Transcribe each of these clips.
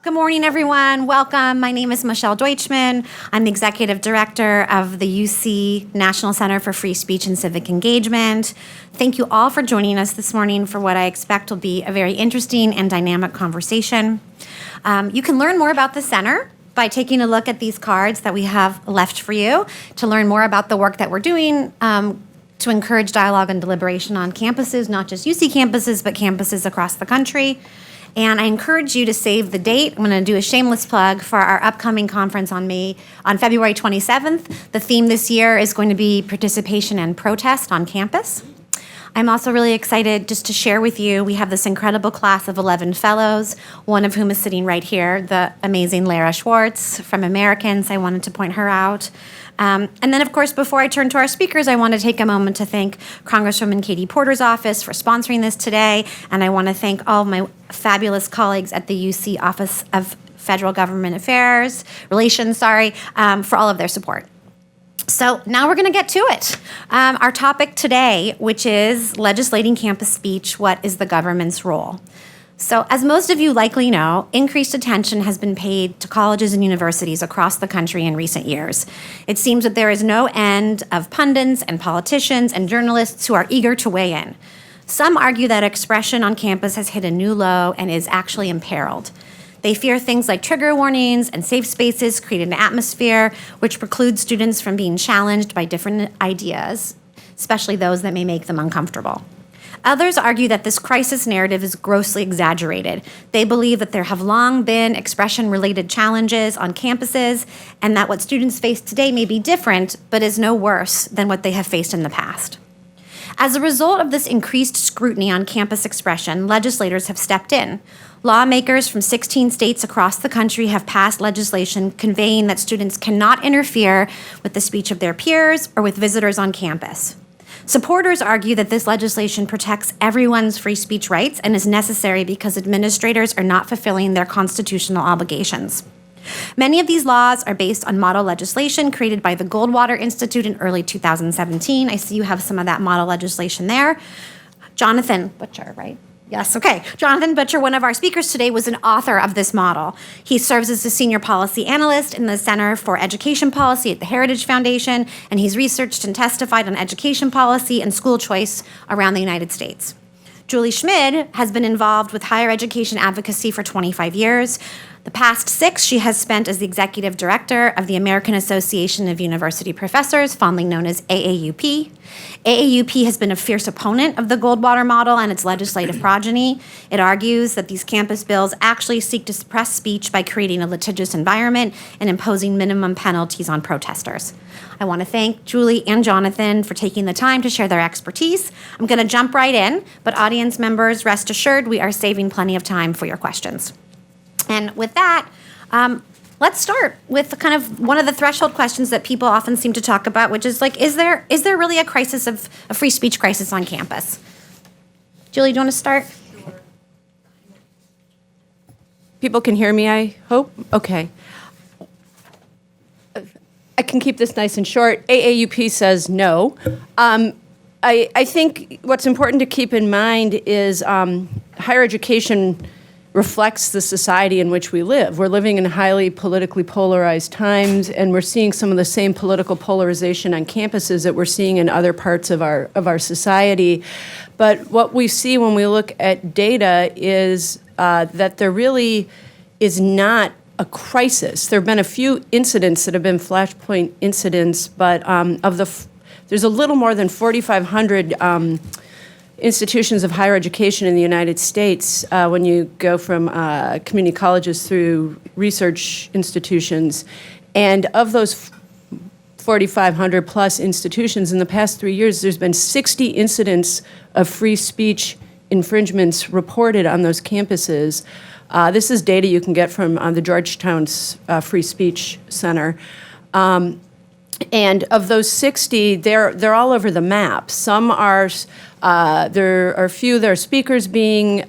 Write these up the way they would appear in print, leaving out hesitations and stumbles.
Good morning, everyone. Welcome. My name is Michelle Deutchman. I'm the Executive Director of the UC National Center for Free Speech and Civic Engagement. Thank you all for joining us this morning for what I expect will be a very interesting and dynamic conversation. You can learn more about the center by taking a look at these cards that we have left for you to learn more about the work that we're doing to encourage dialogue and deliberation on campuses, not just UC campuses, but campuses across the country. And I encourage you to save the date. I'm going to do a shameless plug for our upcoming conference on February 27th. The theme this year is going to be participation and protest on campus. I'm also really excited just to share with you, we have this incredible class of 11 fellows, one of whom is sitting right here, the amazing Lara Schwartz from Americans. I wanted to point her out. And then, of course, before I turn to our speakers, I want to take a moment to thank Congresswoman Katie Porter's office for sponsoring this today, and I want to thank all of my fabulous colleagues at the UC Office of Federal Government Affairs, Relations, for all of their support. So now we're going to get to it. Our topic today, which is legislating campus speech, what is the government's role? So as most of you likely know, increased attention has been paid to colleges and universities across the country in recent years. It seems that there is no end of pundits and politicians and journalists who are eager to weigh in. Some argue that expression on campus has hit a new low and is actually imperiled. They fear things like trigger warnings and safe spaces create an atmosphere which precludes students from being challenged by different ideas, especially those that may make them uncomfortable. Others argue that this crisis narrative is grossly exaggerated. They believe that there have long been expression-related challenges on campuses and that what students face today may be different, but is no worse than what they have faced in the past. As a result of this increased scrutiny on campus expression, legislators have stepped in. Lawmakers from 16 states across the country have passed legislation conveying that students cannot interfere with the speech of their peers or with visitors on campus. Supporters argue that this legislation protects everyone's free speech rights and is necessary because administrators are not fulfilling their constitutional obligations. Many of these laws are based on model legislation created by the Goldwater Institute in early 2017. I see you have some of that model legislation there. Jonathan Butcher, right? Yes, okay. Jonathan Butcher, one of our speakers today, was an author of this model. He serves as a senior policy analyst in the Center for Education Policy at the Heritage Foundation, and he's researched and testified on education policy and school choice around the United States. Julie Schmid has been involved with higher education advocacy for 25 years. The past 6 she has spent as the executive director of the American Association of University Professors, fondly known as AAUP. AAUP has been a fierce opponent of the Goldwater model and its legislative progeny. It argues that these campus bills actually seek to suppress speech by creating a litigious environment and imposing minimum penalties on protesters. I want to thank Julie and Jonathan for taking the time to share their expertise. I'm going to jump right in, but audience members, rest assured we are saving plenty of time for your questions. And with that, let's start with kind of one of the threshold questions that people often seem to talk about, which is like, is there really a crisis of a free speech crisis on campus? Julie, do you want to start? Sure. People can hear me, I hope? Okay. I can keep this nice and short. AAUP says no. I think what's important to keep in mind is higher education reflects the society in which we live. We're living in highly politically polarized times, and we're seeing some of the same political polarization on campuses that we're seeing in other parts of our society. But what we see when we look at data is that there really is not a crisis. There have been a few incidents that have been flashpoint incidents, but there's a little more than 4,500 institutions of higher education in the United States when you go from community colleges through research institutions. And of those 4,500 plus institutions in the past 3 years, there's been 60 incidents of free speech infringements reported on those campuses. This is data you can get from the Georgetown's Free Speech Center. And of those 60, they're all over the map. Some are, there are a few, there are speakers being,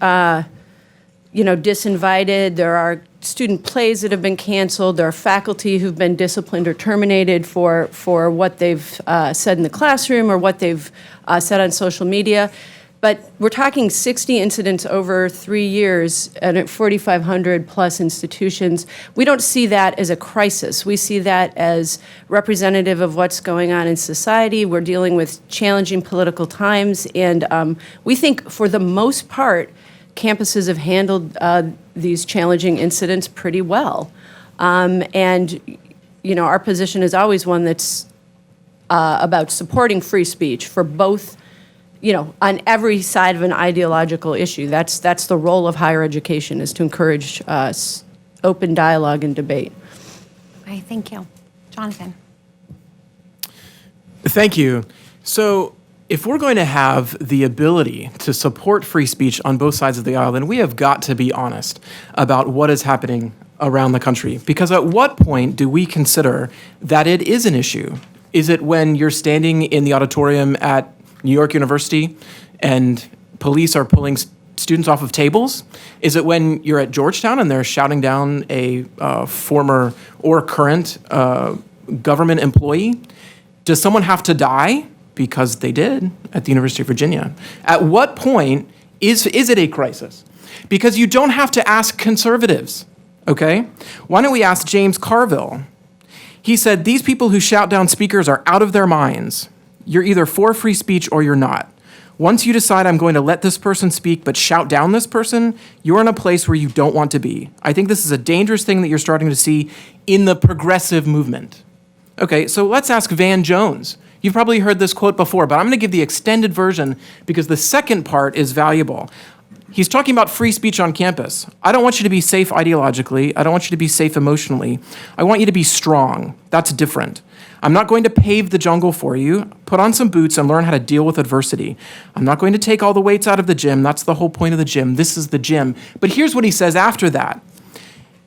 disinvited. There are student plays that have been canceled. There are faculty who've been disciplined or terminated for what they've said in the classroom or what they've said on social media. But we're talking 60 incidents over 3 years and at 4,500 plus institutions. We don't see that as a crisis. We see that as representative of what's going on in society. We're dealing with challenging political times, and we think for the most part, campuses have handled these challenging incidents pretty well. And, you know, our position is always one that's about supporting free speech for both, you know, on every side of an ideological issue. That's the role of higher education, is to encourage open dialogue and debate. Okay, thank you. Jonathan. Thank you. So if we're going to have the ability to support free speech on both sides of the aisle, then we have got to be honest about what is happening around the country. Because at what point do we consider that it is an issue? Is it when you're standing in the auditorium at New York University and police are pulling students off of tables? Is it when you're at Georgetown and they're shouting down a former or current government employee? Does someone have to die? Because they did at the University of Virginia. At what point is it a crisis? Because you don't have to ask conservatives, okay? Why don't we ask James Carville? He said, these people who shout down speakers are out of their minds. You're either for free speech or you're not. Once you decide I'm going to let this person speak but shout down this person, you're in a place where you don't want to be. I think this is a dangerous thing that you're starting to see in the progressive movement. Okay, so let's ask Van Jones. You've probably heard this quote before, but I'm going to give the extended version because the second part is valuable. He's talking about free speech on campus. I don't want you to be safe ideologically. I don't want you to be safe emotionally. I want you to be strong. That's different. I'm not going to pave the jungle for you. Put on some boots and learn how to deal with adversity. I'm not going to take all the weights out of the gym. That's the whole point of the gym. This is the gym. But here's what he says after that.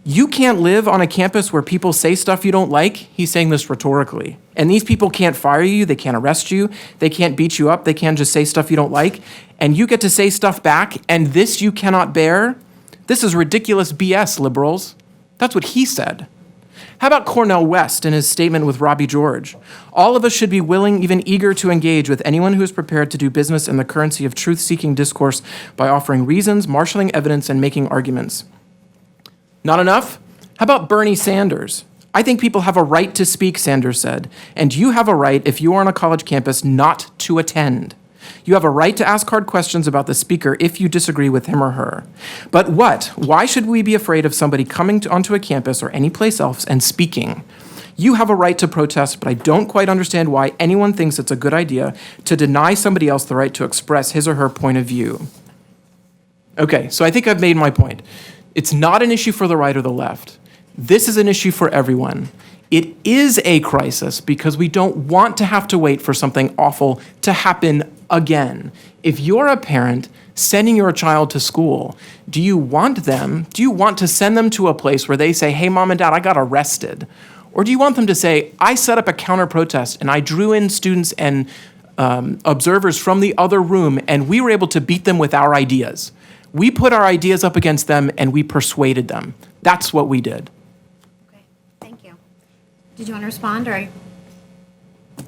You can't live on a campus where people say stuff you don't like. He's saying this rhetorically. And these people can't fire you. They can't arrest you. They can't beat you up. They can't just say stuff you don't like. And you get to say stuff back, and this you cannot bear. This is ridiculous BS, liberals. That's what he said. How about Cornel West in his statement with Robbie George? All of us should be willing, even eager to engage with anyone who is prepared to do business in the currency of truth-seeking discourse by offering reasons, marshaling evidence, and making arguments. Not enough? How about Bernie Sanders? I think people have a right to speak, Sanders said, and you have a right, if you are on a college campus, not to attend. You have a right to ask hard questions about the speaker if you disagree with him or her. But what? Why should we be afraid of somebody coming onto a campus or any place else and speaking? You have a right to protest, but I don't quite understand why anyone thinks it's a good idea to deny somebody else the right to express his or her point of view. Okay, so I think I've made my point. It's not an issue for the right or the left. This is an issue for everyone. It is a crisis because we don't want to have to wait for something awful to happen again. If you're a parent sending your child to school, do you want to send them to a place where they say, hey, mom and dad, I got arrested? Or do you want them to say, I set up a counter protest and I drew in students and observers from the other room and we were able to beat them with our ideas? We put our ideas up against them and we persuaded them. That's what we did. Okay, thank you. Did you want to respond, or?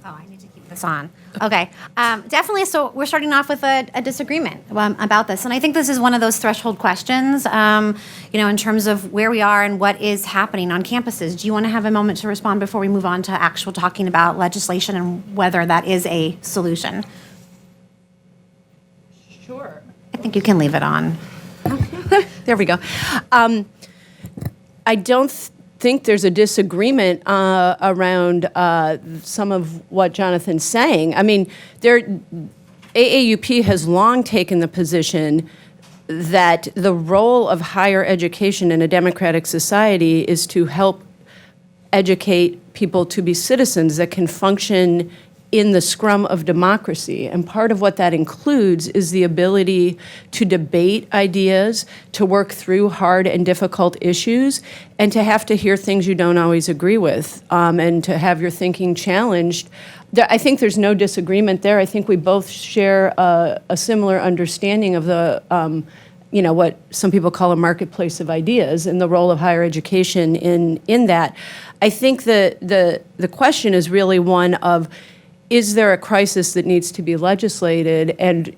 Oh, I need to keep this on. Okay, definitely. So we're starting off with a disagreement about this, and I think this is one of those threshold questions. In terms of where we are and what is happening on campuses. Do you want to have a moment to respond before we move on to actual talking about legislation and whether that is a solution? Sure. I think you can leave it on. There we go. I don't think there's a disagreement around some of what Jonathan's saying. I mean, AAUP has long taken the position that the role of higher education in a democratic society is to help educate people to be citizens that can function in the scrum of democracy. And part of what that includes is the ability to debate ideas, to work through hard and difficult issues, and to have to hear things you don't always agree with, and to have your thinking challenged. I think there's no disagreement there. I think we both share a similar understanding of the, what some people call a marketplace of ideas and the role of higher education in that. I think the question is really one of, is there a crisis that needs to be legislated? And,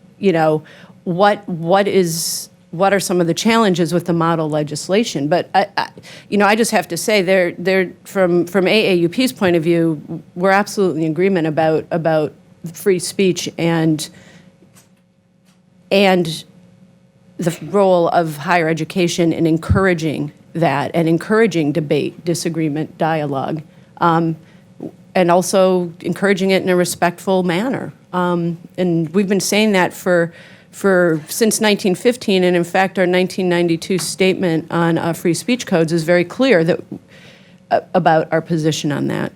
what are some of the challenges with the model legislation? But I just have to say, from AAUP's point of view, we're absolutely in agreement about free speech and the role of higher education in encouraging that and encouraging debate, disagreement, dialogue, and also encouraging it in a respectful manner. And we've been saying that since 1915, and in fact, our 1992 statement on free speech codes is very clear about our position on that.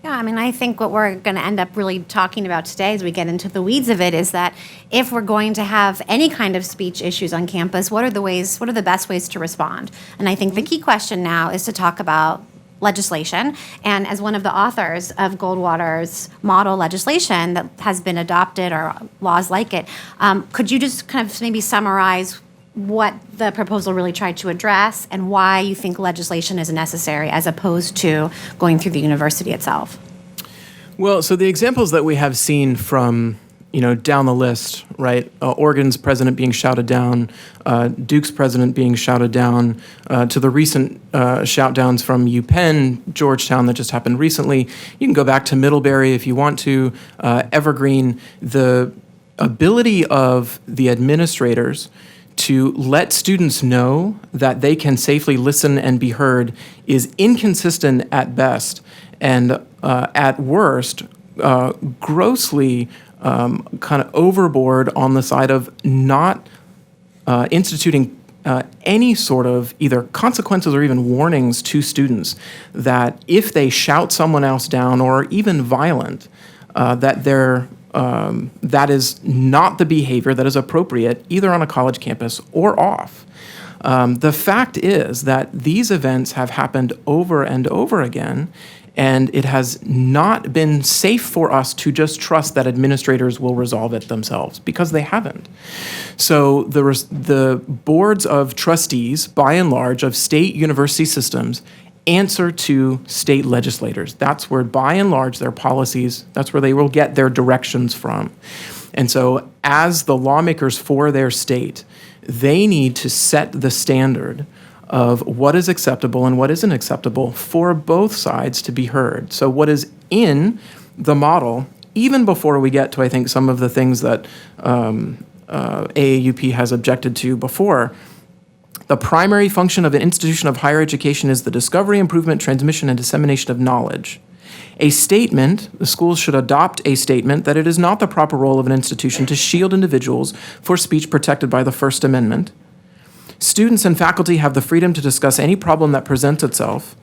Yeah, I mean, I think what we're going to end up really talking about today as we get into the weeds of it is that if we're going to have any kind of speech issues on campus, what are the best ways to respond? And I think the key question now is to talk about legislation. And as one of the authors of Goldwater's model legislation that has been adopted or laws like it, could you just kind of maybe summarize what the proposal really tried to address and why you think legislation is necessary as opposed to going through the university itself? Well, so the examples that we have seen from, down the list, right? Oregon's president being shouted down, Duke's president being shouted down, to the recent shout downs from UPenn, Georgetown that just happened recently. You can go back to Middlebury if you want to, Evergreen. The ability of the administrators to let students know that they can safely listen and be heard is inconsistent at best, and at worst, grossly kind of overboard on the side of not instituting any sort of either consequences or even warnings to students that if they shout someone else down or even violent, that is not the behavior that is appropriate either on a college campus or off. The fact is that these events have happened over and over again, and it has not been safe for us to just trust that administrators will resolve it themselves, because they haven't. So the boards of trustees, by and large, of state university systems answer to state legislators. That's where, by and large, their policies, that's where they will get their directions from. And so as the lawmakers for their state, they need to set the standard of what is acceptable and what isn't acceptable for both sides to be heard. So what is in the model, even before we get to, I think, some of the things that AAUP has objected to before, the primary function of an institution of higher education is the discovery, improvement, transmission, and dissemination of knowledge. A statement, the schools should adopt a statement that it is not the proper role of an institution to shield individuals for speech protected by the First Amendment. Students and faculty have the freedom to discuss any problem that presents itself.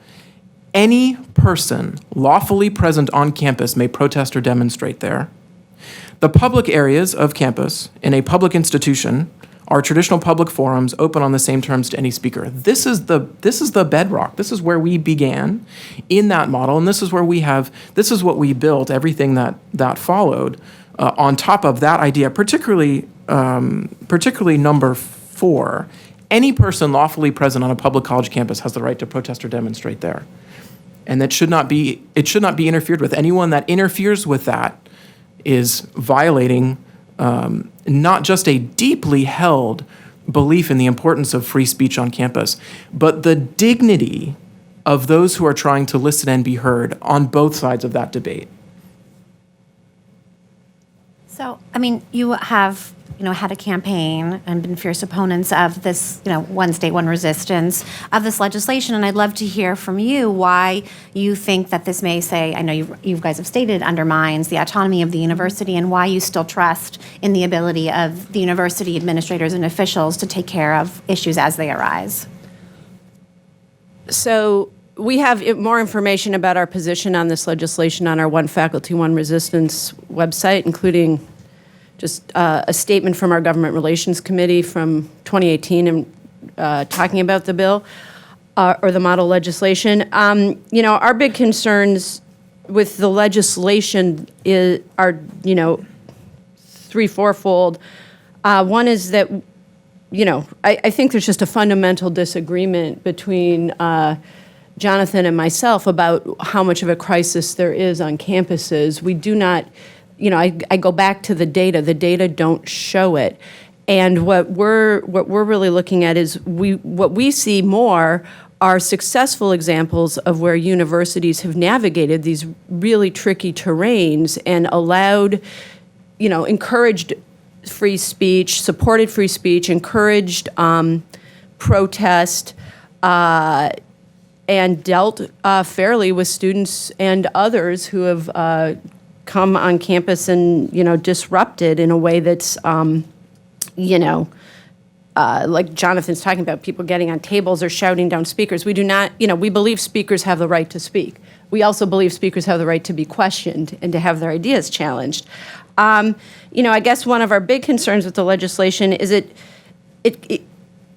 Any person lawfully present on campus may protest or demonstrate there. The public areas of campus in a public institution are traditional public forums open on the same terms to any speaker. This is the bedrock. This is where we began in that model, and this is what we built, everything that followed on top of that idea, particularly number 4. Any person lawfully present on a public college campus has the right to protest or demonstrate there. And it should not be interfered with. Anyone that interferes with that is violating not just a deeply held belief in the importance of free speech on campus, but the dignity of those who are trying to listen and be heard on both sides of that debate. So, I mean, you have, had a campaign and been fierce opponents of this, one state, one resistance of this legislation. And I'd love to hear from you why you think that this may say, I know you guys have stated, undermines the autonomy of the university, and why you still trust in the ability of the university administrators and officials to take care of issues as they arise. So we have more information about our position on this legislation on our One Faculty, One Resistance website, including just a statement from our Government Relations Committee from 2018 and talking about the bill or the model legislation. Our big concerns with the legislation are three-fourfold. One is that, I think there's just a fundamental disagreement between Jonathan and myself about how much of a crisis there is on campuses. We do not I go back to the data. The data don't show it. And what we're really looking at is what we see more are successful examples of where universities have navigated these really tricky terrains and allowed, encouraged free speech, supported free speech, encouraged protest, and dealt fairly with students and others who have come on campus and, disrupted in a way that's, like Jonathan's talking about, people getting on tables or shouting down speakers. We do not, we believe speakers have the right to speak. We also believe speakers have the right to be questioned and to have their ideas challenged. I guess one of our big concerns with the legislation is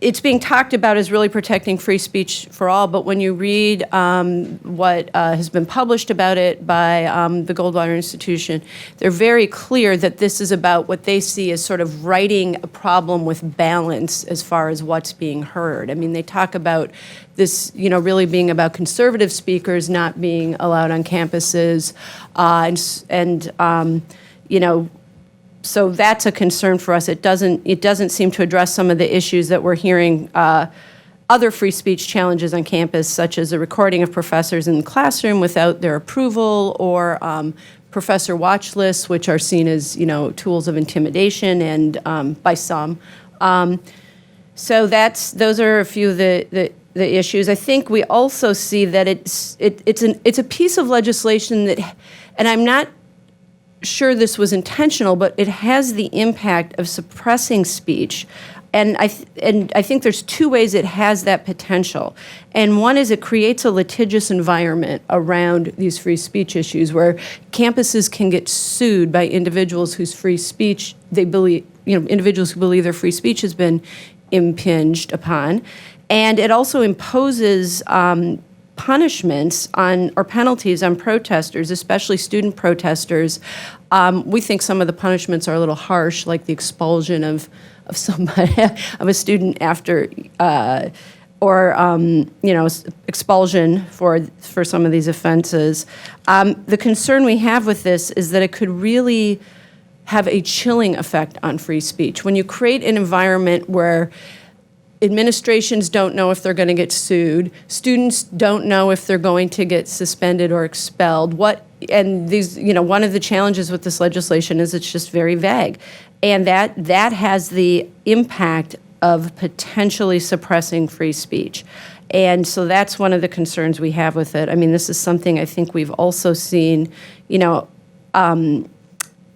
it's being talked about as really protecting free speech for all, but when you read what has been published about it by the Goldwater Institution, they're very clear that this is about what they see as sort of righting a problem with balance as far as what's being heard. I mean, they talk about this, really being about conservative speakers not being allowed on campuses, so that's a concern for us. It doesn't seem to address some of the issues that we're hearing other free speech challenges on campus, such as the recording of professors in the classroom without their approval, or professor watch lists, which are seen as tools of intimidation and by some. So those are a few of the issues. I think we also see that it's a piece of legislation that, and I'm not sure this was intentional, but it has the impact of suppressing speech. And I think there's two ways it has that potential. And one is it creates a litigious environment around these free speech issues where campuses can get sued by individuals whose free speech they believe, individuals who believe their free speech has been impinged upon. And it also imposes punishments or penalties on protesters, especially student protesters. We think some of the punishments are a little harsh, like the expulsion of somebody, of a student after, expulsion for some of these offenses. The concern we have with this is that it could really have a chilling effect on free speech. When you create an environment where administrations don't know if they're going to get sued, students don't know if they're going to get suspended or expelled. And these, one of the challenges with this legislation is it's just very vague. And that has the impact of potentially suppressing free speech. And so that's one of the concerns we have with it. I mean, this is something I think we've also seen,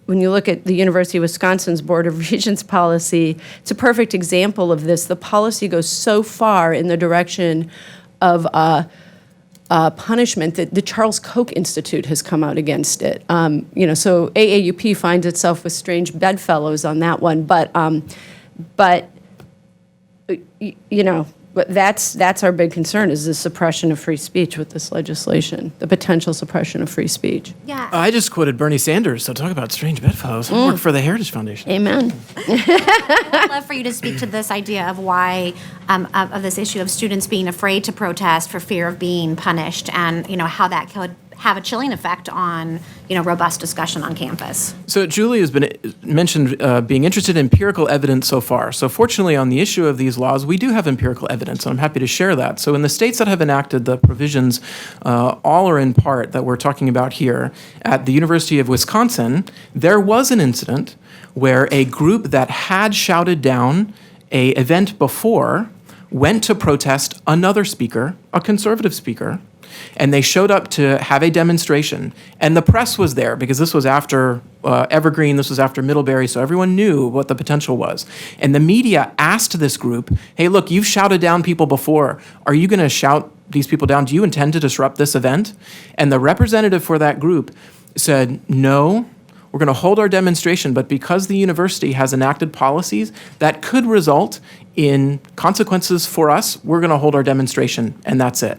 when you look at the University of Wisconsin's Board of Regents policy, it's a perfect example of this. The policy goes so far in the direction of punishment that the Charles Koch Institute has come out against it. So AAUP finds itself with strange bedfellows on that one. But that's our big concern, is the suppression of free speech with this legislation, the potential suppression of free speech. Yeah. I just quoted Bernie Sanders, so talk about strange bedfellows. I work for the Heritage Foundation. Amen. I'd love for you to speak to this idea of why, of this issue of students being afraid to protest for fear of being punished, and how that could have a chilling effect on robust discussion on campus. So Julie has been mentioned being interested in empirical evidence so far. So fortunately, on the issue of these laws, we do have empirical evidence, and I'm happy to share that. So in the states that have enacted the provisions, all or in part, that we're talking about here, at the University of Wisconsin, there was an incident where a group that had shouted down an event before went to protest another speaker, a conservative speaker, and they showed up to have a demonstration. And the press was there because this was after Evergreen, this was after Middlebury, so everyone knew what the potential was. And the media asked this group, hey, look, you've shouted down people before. Are you going to shout these people down? Do you intend to disrupt this event? And the representative for that group said, no, we're going to hold our demonstration, but because the university has enacted policies that could result in consequences for us, we're going to hold our demonstration, and that's it.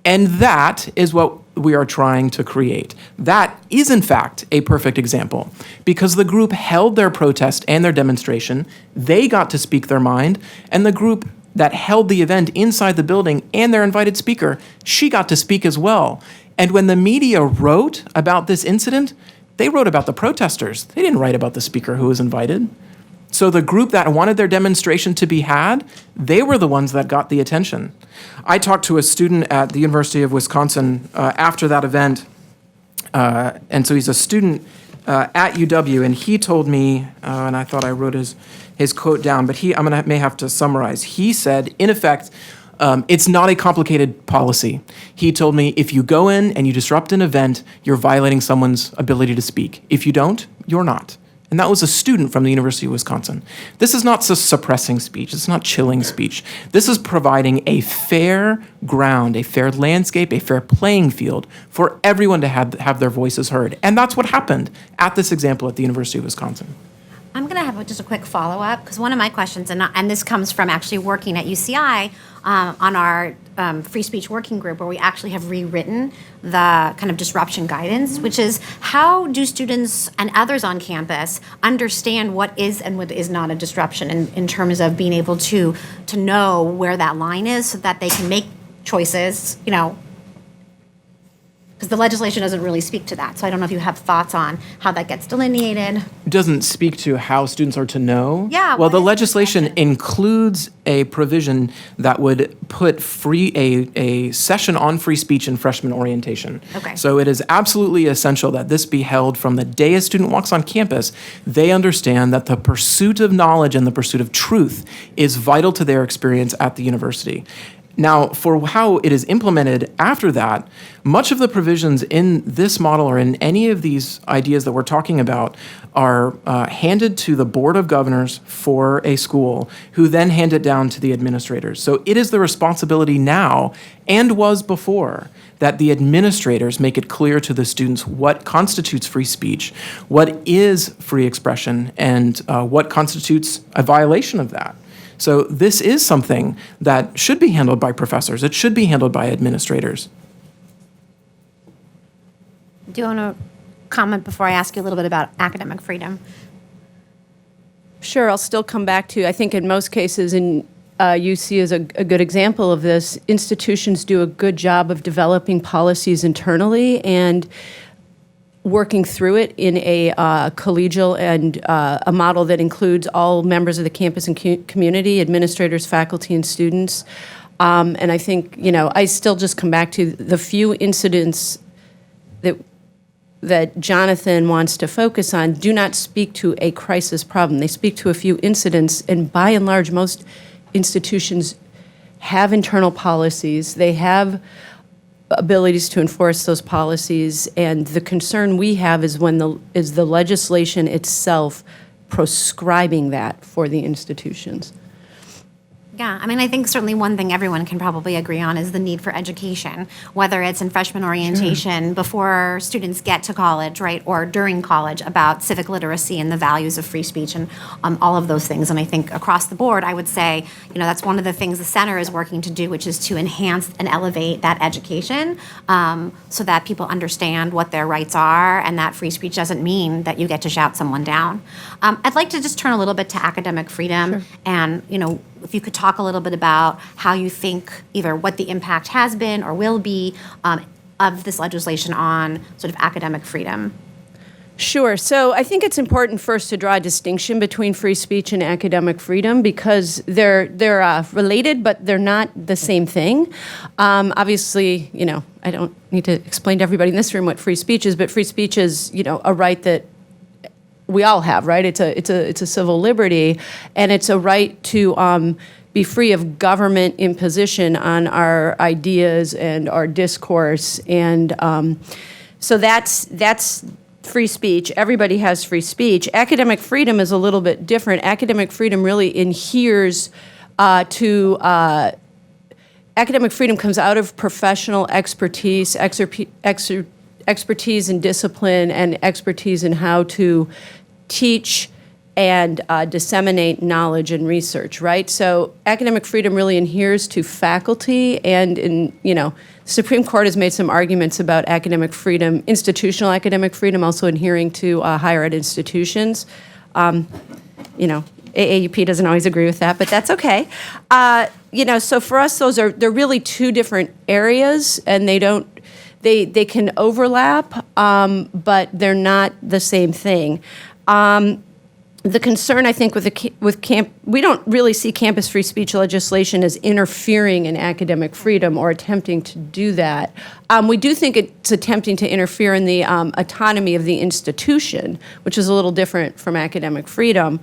And that is what we are trying to create. That is, in fact, a perfect example, because the group held their protest and their demonstration, they got to speak their mind, and the group that held the event inside the building and their invited speaker, she got to speak as well. And when the media wrote about this incident, They wrote about the protesters. They didn't write about the speaker who was invited. So the group that wanted their demonstration to be had, they were the ones that got the attention. I talked to a student at the University of Wisconsin after that event, and so he's a student at UW, and he told me, and I thought I wrote his quote down, but may have to summarize. He said, in effect, it's not a complicated policy. He told me, if you go in and you disrupt an event, you're violating someone's ability to speak. If you don't, you're not. And that was a student from the University of Wisconsin. This is not suppressing speech. It's not chilling speech. This is providing a fair ground, a fair landscape, a fair playing field for everyone to have their voices heard. And that's what happened at this example at the University of Wisconsin. I'm going to have just a quick follow-up, because one of my questions, and this comes from actually working at UCI on our free speech working group, where we actually have rewritten the kind of disruption guidance, which is, how do students and others on campus understand what is and what is not a disruption in terms of being able to know where that line is so that they can make choices, because the legislation doesn't really speak to that. So I don't know if you have thoughts on how that gets delineated. It doesn't speak to how students are to know. Yeah. Well, the legislation includes a provision that would put a session on free speech in freshman orientation. Okay. So it is absolutely essential that this be held from the day a student walks on campus. They understand that the pursuit of knowledge and the pursuit of truth is vital to their experience at the university. Now, for how it is implemented after that, much of the provisions in this model or in any of these ideas that we're talking about are handed to the Board of Governors for a school, who then hand it down to the administrators. So it is the responsibility now, and was before, that the administrators make it clear to the students what constitutes free speech, what is free expression, and what constitutes a violation of that. So this is something that should be handled by professors. It should be handled by administrators. Do you want to comment before I ask you a little bit about academic freedom? Sure, I'll still come back to, I think in most cases, and UC is a good example of this, institutions do a good job of developing policies internally and working through it in a collegial and a model that includes all members of the campus and community, administrators, faculty, and students. And I think, I still just come back to the few incidents that Jonathan wants to focus on do not speak to a crisis problem. They speak to a few incidents, and by and large, most institutions have internal policies. They have abilities to enforce those policies, and the concern we have is when the legislation itself proscribing that for the institutions. Yeah, I think certainly one thing everyone can probably agree on is the need for education, whether it's in freshman orientation, before students get to college, right, or during college, about civic literacy and the values of free speech and all of those things. And I think across the board, I would say, that's one of the things the center is working to do, which is to enhance and elevate that education so that people understand what their rights are, and that free speech doesn't mean that you get to shout someone down. I'd like to just turn a little bit to academic freedom. Sure. And, if you could talk a little bit about how you think either what the impact has been or will be of this legislation on sort of academic freedom. Sure. So I think it's important first to draw a distinction between free speech and academic freedom, because they're related, but they're not the same thing. Obviously, I don't need to explain to everybody in this room what free speech is, but free speech is, a right that we all have, right? It's a civil liberty, and it's a right to be free of government imposition on our ideas and our discourse, and so that's free speech. Everybody has free speech. Academic freedom is a little bit different. Academic freedom really adheres to academic freedom comes out of professional expertise in discipline and expertise in how to teach and disseminate knowledge and research, right? So academic freedom really adheres to faculty, and the Supreme Court has made some arguments about academic freedom, institutional academic freedom, also adhering to higher ed institutions. AAUP doesn't always agree with that, but that's okay. So for us, they're really two different areas, and they they can overlap, but they're not the same thing. The concern, I think, we don't really see campus free speech legislation as interfering in academic freedom or attempting to do that. We do think it's attempting to interfere in the autonomy of the institution, which is a little different from academic freedom.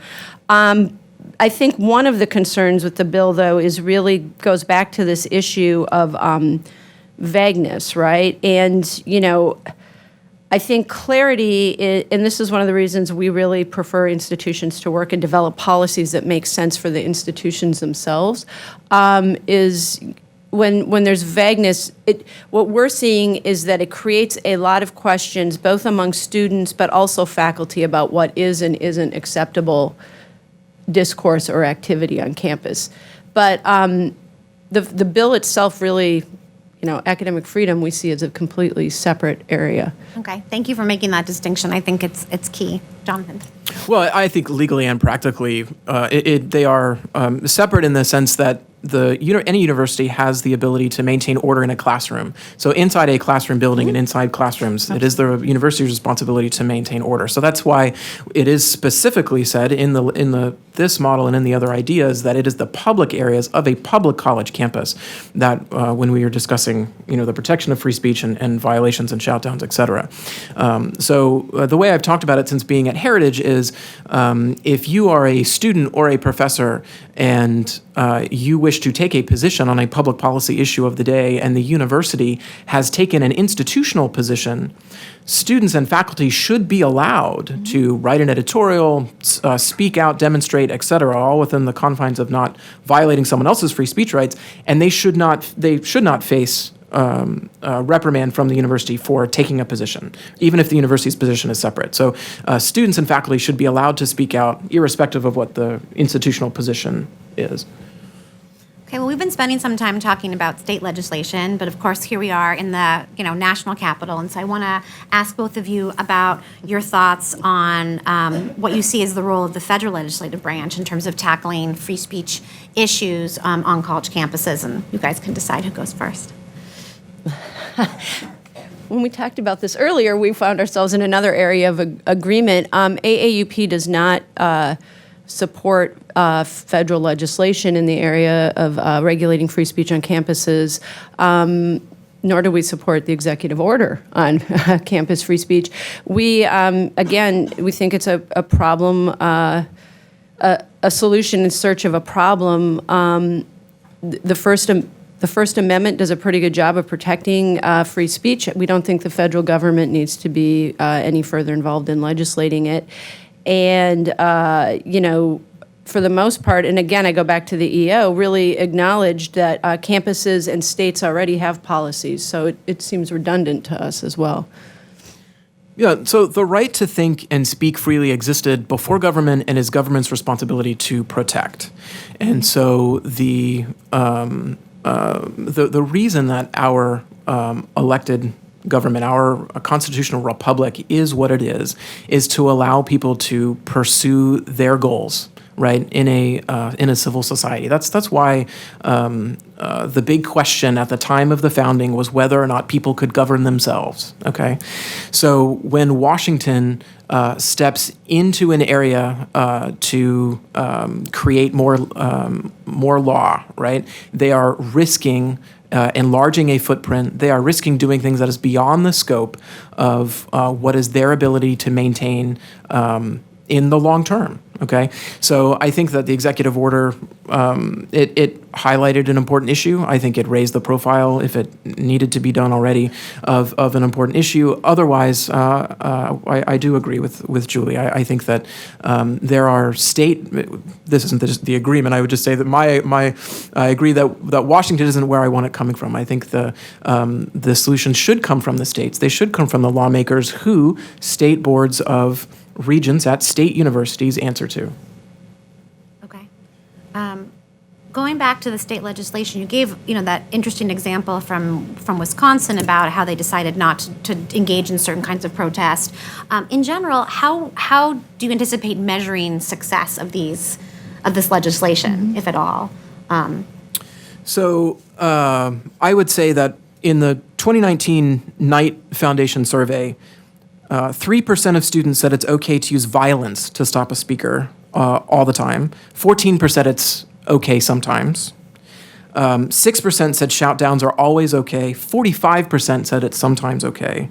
I think one of the concerns with the bill, though, goes back to this issue of vagueness, right? And, I think clarity, and this is one of the reasons we really prefer institutions to work and develop policies that make sense for the institutions themselves, is when there's vagueness, what we're seeing is that it creates a lot of questions, both among students but also faculty, about what is and isn't acceptable discourse or activity on campus. But the bill itself really, academic freedom we see as a completely separate area. Okay, thank you for making that distinction. I think it's key. Jonathan? Well, I think legally and practically, they are separate in the sense that any university has the ability to maintain order in a classroom. So inside a classroom building and inside classrooms, it is the university's responsibility to maintain order. So that's why it is specifically said in this model and in the other ideas that it is the public areas of a public college campus that when we are discussing the protection of free speech and violations and shoutdowns, et cetera. So the way I've talked about it since being at Heritage is if you are a student or a professor and you wish to take a position on a public policy issue of the day and the university has taken an institutional position, students and faculty should be allowed to write an editorial, speak out, demonstrate, et cetera, all within the confines of not violating someone else's free speech rights, and they should not face reprimand from the university for taking a position, even if the university's position is separate. So students and faculty should be allowed to speak out irrespective of what the institutional position is. Okay, well, we've been spending some time talking about state legislation, but of course here we are in the national capital, and so I want to ask both of you about your thoughts on what you see as the role of the federal legislative branch in terms of tackling free speech issues on college campuses, and you guys can decide who goes first. When we talked about this earlier, we found ourselves in another area of agreement. AAUP does not support federal legislation in the area of regulating free speech on campuses, nor do we support the executive order on campus free speech. We, again, we think it's a problem, a solution in search of a problem. The First Amendment does a pretty good job of protecting free speech. We don't think the federal government needs to be any further involved in legislating it. And, for the most part, and again, I go back to the EO, really acknowledged that campuses and states already have policies. So it seems redundant to us as well. Yeah, so the right to think and speak freely existed before government and is government's responsibility to protect. And so the reason that our elected government, our constitutional republic is what it is to allow people to pursue their goals, right, in a civil society. That's why the big question at the time of the founding was whether or not people could govern themselves. Okay, so when Washington steps into an area to create more law, right, they are risking enlarging a footprint. They are risking doing things that is beyond the scope of what is their ability to maintain in the long term. Okay, so I think that the executive order it highlighted an important issue. I think it raised the profile, if it needed to be done already, of an important issue. Otherwise, I do agree with Julie. I think that there are state. This isn't the agreement. I would just say that I agree that Washington isn't where I want it coming from. I think the solution should come from the states. They should come from the lawmakers who state boards of regents at state universities answer to. Okay. Going back to the state legislation, you gave that interesting example from Wisconsin about how they decided not to engage in certain kinds of protest. In general, how do you anticipate measuring success of this legislation, if at all? So I would say that in the 2019 Knight Foundation survey, 3% of students said it's okay to use violence to stop a speaker all the time. 14% it's okay sometimes. 6% said shout downs are always okay. 45% said it's sometimes okay.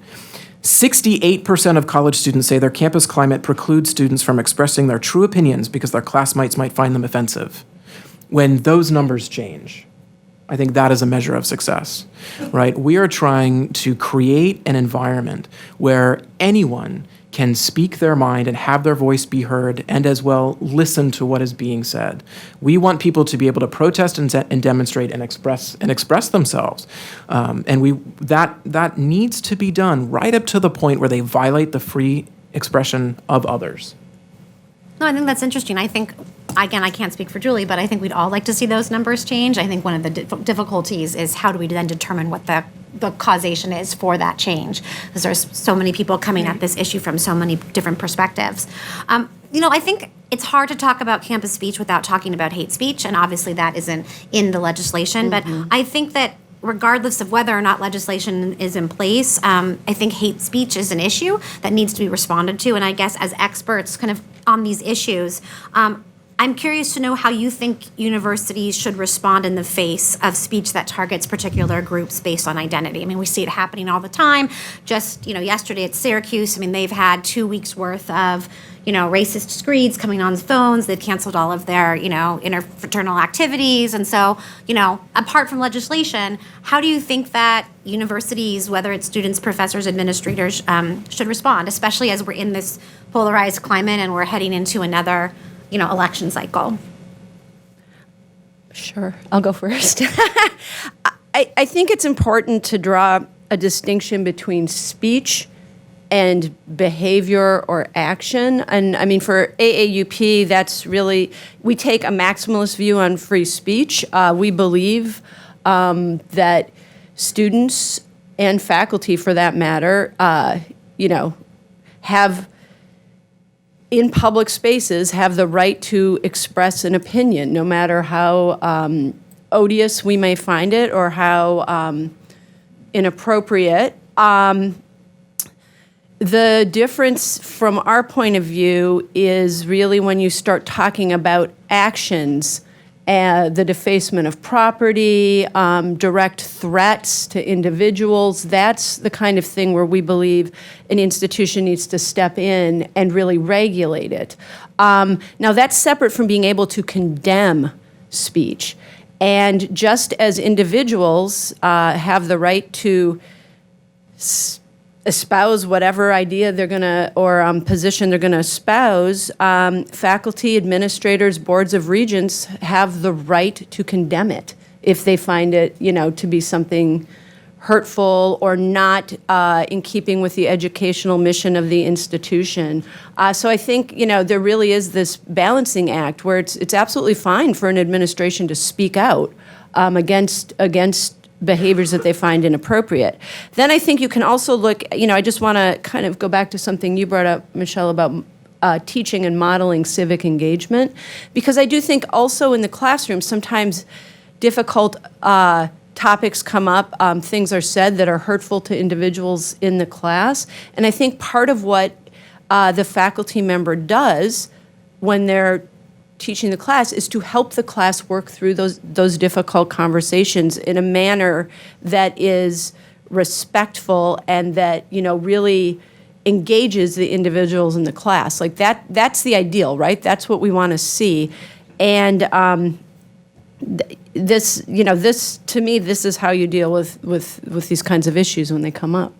68% of college students say their campus climate precludes students from expressing their true opinions because their classmates might find them offensive. When those numbers change, I think that is a measure of success, right? We are trying to create an environment where anyone can speak their mind and have their voice be heard, and as well listen to what is being said. We want people to be able to protest and demonstrate and express themselves, and that needs to be done right up to the point where they violate the free expression of others. No, I think that's interesting. I think, again, I can't speak for Julie, but I think we'd all like to see those numbers change. I think one of the difficulties is how do we then determine what the causation is for that change, because there's so many people coming at this issue from so many different perspectives. I think it's hard to talk about campus speech without talking about hate speech, and obviously that isn't in the legislation, but I think that regardless of whether or not legislation is in place, I think hate speech is an issue that needs to be responded to, and I guess as experts kind of on these issues, I'm curious to know how you think universities should respond in the face of speech that targets particular groups based on identity. I mean, we see it happening all the time. Just, yesterday at Syracuse, I mean, they've had 2 weeks worth of, racist screeds coming on phones. They've canceled all of their, interfraternal activities. And so, apart from legislation, how do you think that universities, whether it's students, professors, administrators, should respond, especially as we're in this polarized climate and we're heading into another election cycle? Sure, I'll go first. I think it's important to draw a distinction between speech and behavior or action. And I mean, for AAUP, that's really, we take a maximalist view on free speech. We believe that students and faculty, for that matter, have in public spaces have the right to express an opinion, no matter how odious we may find it or how inappropriate. The difference from our point of view is really when you start talking about actions, the defacement of property, direct threats to individuals. That's the kind of thing where we believe an institution needs to step in and really regulate it. Now, that's separate from being able to condemn speech. And just as individuals have the right to espouse whatever idea they're going to, or position they're going to espouse, faculty, administrators, boards of regents have the right to condemn it if they find it, to be something hurtful or not in keeping with the educational mission of the institution. So I think, there really is this balancing act where it's absolutely fine for an administration to speak out against behaviors that they find inappropriate. Then I think you can also look, I just want to kind of go back to something you brought up, Michelle, about teaching and modeling civic engagement, because I do think also in the classroom sometimes difficult topics come up, things are said that are hurtful to individuals in the class, and I think part of what the faculty member does when they're teaching the class is to help the class work through those difficult conversations in a manner that is respectful and that really engages the individuals in the class. Like that's the ideal, right? That's what we want to see. And this to me, this is how you deal with these kinds of issues when they come up.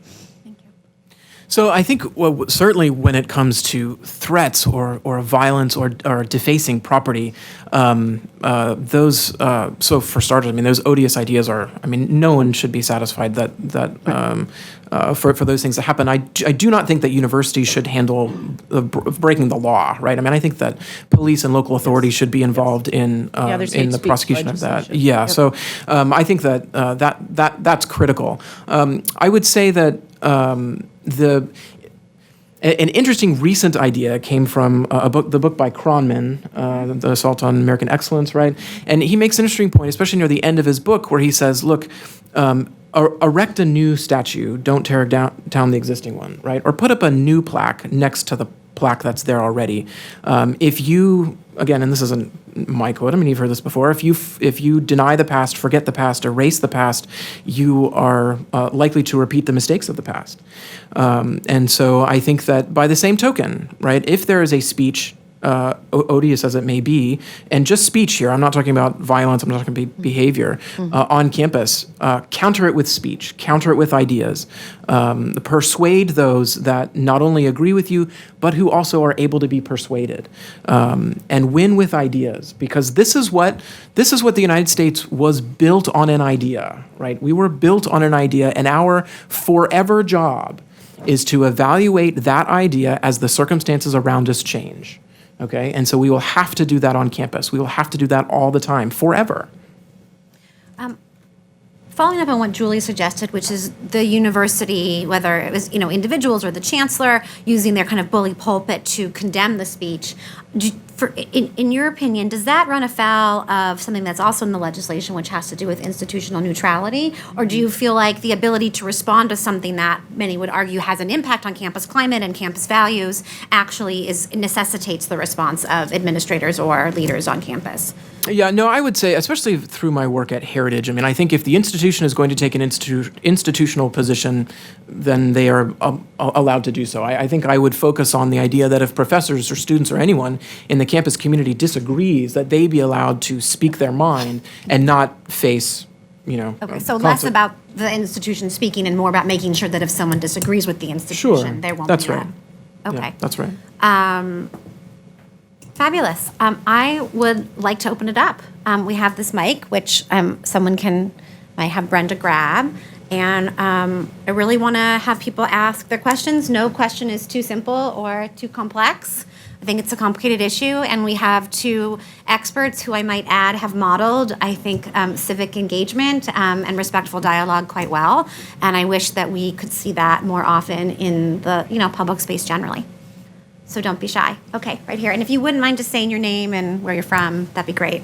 So I think certainly when it comes to threats or violence or defacing property, those so for starters, those odious ideas are. No one should be satisfied that for those things to happen. I do not think that universities should handle breaking the law, right? I think that police and local authorities should be involved in the prosecution of that. Yeah. Yep. So I think that that's critical. I would say that. An interesting recent idea came from the book by Cronman, The Assault on American Excellence, right? And he makes an interesting point, especially near the end of his book, where he says, look, erect a new statue, don't tear down the existing one, right? Or put up a new plaque next to the plaque that's there already. If you, again, and this isn't my quote, I mean, you've heard this before, if you deny the past, forget the past, erase the past, you are likely to repeat the mistakes of the past. And so I think that by the same token, right, if there is a speech, odious as it may be, and just speech here, I'm not talking about violence, I'm not talking about behavior, on campus, counter it with speech, counter it with ideas, persuade those that not only agree with you, but who also are able to be persuaded, and win with ideas, because this is what the United States was built on, an idea, right? We were built on an idea, and our forever job is to evaluate that idea as the circumstances around us change. Okay, and so we will have to do that on campus. We will have to do that all the time, forever. Following up on what Julie suggested, which is the university, whether it was individuals or the chancellor, using their kind of bully pulpit to condemn the speech. In your opinion, does that run afoul of something that's also in the legislation, which has to do with institutional neutrality? Or do you feel like the ability to respond to something that many would argue has an impact on campus climate and campus values actually necessitates the response of administrators or leaders on campus? Yeah, no, I would say, especially through my work at Heritage, I mean, I think if the institution is going to take an institutional position, then they are allowed to do so. I think I would focus on the idea that if professors or students or anyone in the campus community disagrees, that they be allowed to speak their mind and not face, Okay, so less about the institution speaking and more about making sure that if someone disagrees with the institution, there won't that's be right. that. Okay. Yeah, that's right. Fabulous. I would like to open it up. We have this mic, which someone might have Brenda grab. And I really want to have people ask their questions. No question is too simple or too complex. I think it's a complicated issue. And we have two experts who I might add have modeled, I think, civic engagement and respectful dialogue quite well. And I wish that we could see that more often in the public space generally. So don't be shy. Okay, right here. And if you wouldn't mind just saying your name and where you're from, that'd be great.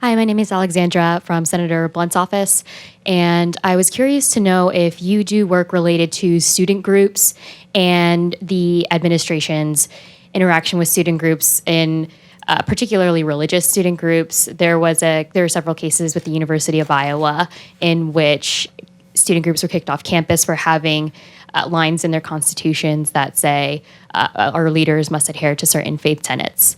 Hi, my name is Alexandra from Senator Blunt's office, and I was curious to know if you do work related to student groups and the administration's interaction with student groups in particularly religious student groups. There are several cases with the University of Iowa in which student groups were kicked off campus for having lines in their constitutions that say our leaders must adhere to certain faith tenets.